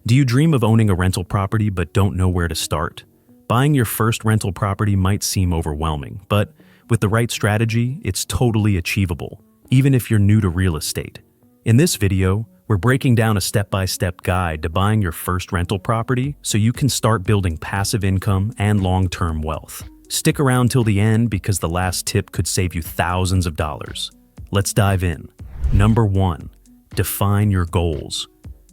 Do you dream of owning a rental property but don't know where to start? Buying your first rental property might seem overwhelming, but with the right strategy, it's totally achievable, even if you're new to real estate. In this video, we're breaking down a step-by-step guide to buying your first rental property so you can start building passive income and long-term wealth. Stick around till the end because the last tip could save you thousands of dollars. Let's dive in. Number 1, define your goals.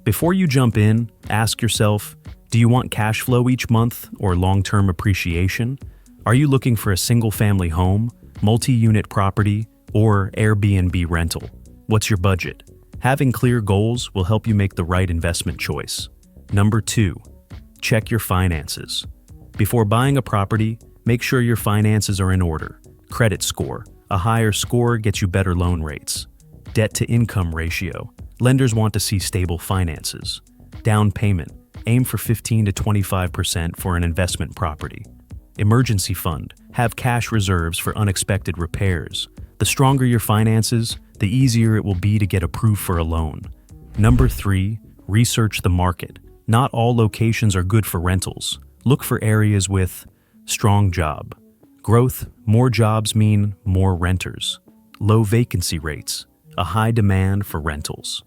Before you jump in, ask yourself, do you want cash flow each month or long-term appreciation? Are you looking for a single-family home, multi-unit property, or Airbnb rental? What's your budget? Having clear goals will help you make the right investment choice. Number 2, check your finances. Before buying a property, make sure your finances are in order. Credit score. A higher score gets you better loan rates. Debt-to-income ratio. Lenders want to see stable finances. Down payment. Aim for 15 to 25% for an investment property. Emergency fund. Have cash reserves for unexpected repairs. The stronger your finances, the easier it will be to get approved for a loan. Number 3, research the market. Not all locations are good for rentals. Look for areas with strong job growth. More jobs mean more renters. Low vacancy rates. A high demand for rentals.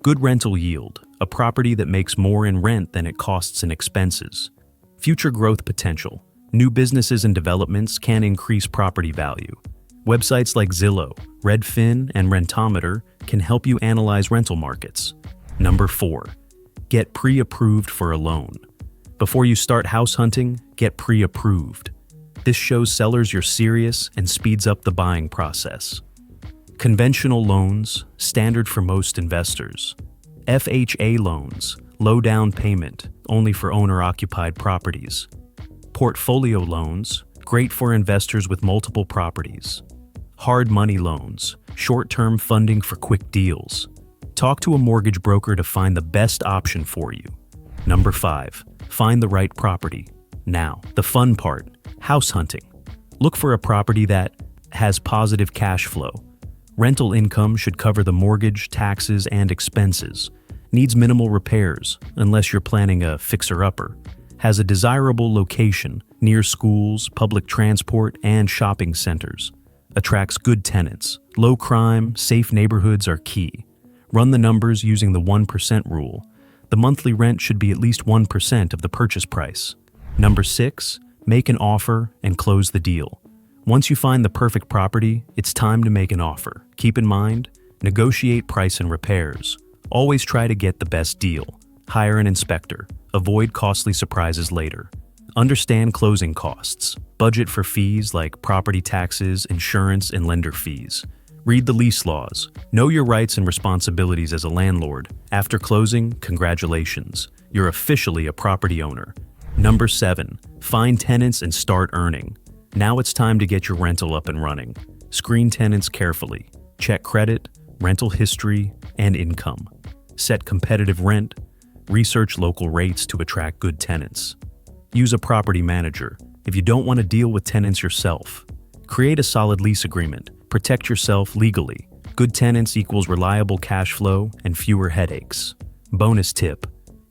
Good rental yield, a property that makes more in rent than it costs in expenses. Future growth potential. New businesses and developments can increase property value. Websites like Zillow, Redfin, and Rentometer can help you analyze rental markets. Number 4, get pre-approved for a loan. Before you start house hunting, get pre-approved. This shows sellers you're serious and speeds up the buying process. Conventional loans, standard for most investors. FHA loans, low down payment, only for owner-occupied properties. Portfolio loans, great for investors with multiple properties. Hard money loans, short-term funding for quick deals. Talk to a mortgage broker to find the best option for you. Number 5, find the right property. Now, the fun part, house hunting. Look for a property that has positive cash flow. Rental income should cover the mortgage, taxes, and expenses. Needs minimal repairs, unless you're planning a fixer-upper. Has a desirable location, near schools, public transport, and shopping centers. Attracts good tenants. Low crime, safe neighborhoods are key. Run the numbers using the 1% rule. The monthly rent should be at least 1% of the purchase price. Number 6, make an offer and close the deal. Once you find the perfect property, it's time to make an offer. Keep in mind, negotiate price and repairs. Always try to get the best deal. Hire an inspector. Avoid costly surprises later. Understand closing costs. Budget for fees like property taxes, insurance, and lender fees. Read the lease laws. Know your rights and responsibilities as a landlord. After closing, congratulations. You're officially a property owner. Number 7, find tenants and start earning. Now it's time to get your rental up and running. Screen tenants carefully. Check credit, rental history, and income. Set competitive rent. Research local rates to attract good tenants. Use a property manager if you don't want to deal with tenants yourself. Create a solid lease agreement. Protect yourself legally. Good tenants equals reliable cash flow and fewer headaches. Bonus tip: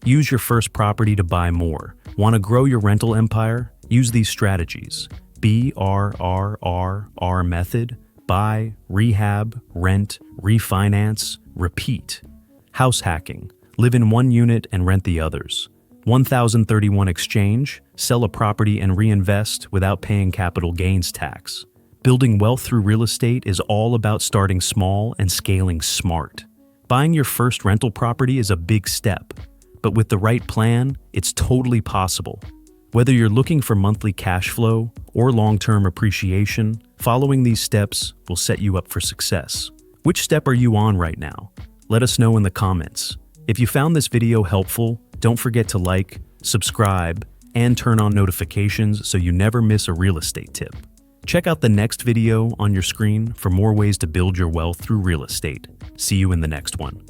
use your first property to buy more. Want to grow your rental empire? Use these strategies. BRRRR method: buy, rehab, rent, refinance, repeat. House hacking: live in one unit and rent the others. 1031 exchange: sell a property and reinvest without paying capital gains tax. Building wealth through real estate is all about starting small and scaling smart. Buying your first rental property is a big step, but with the right plan, it's totally possible. Whether you're looking for monthly cash flow or long-term appreciation, following these steps will set you up for success. Which step are you on right now? Let us know in the comments. If you found this video helpful, don't forget to like, subscribe, and turn on notifications so you never miss a real estate tip. Check out the next video on your screen for more ways to build your wealth through real estate. See you in the next one.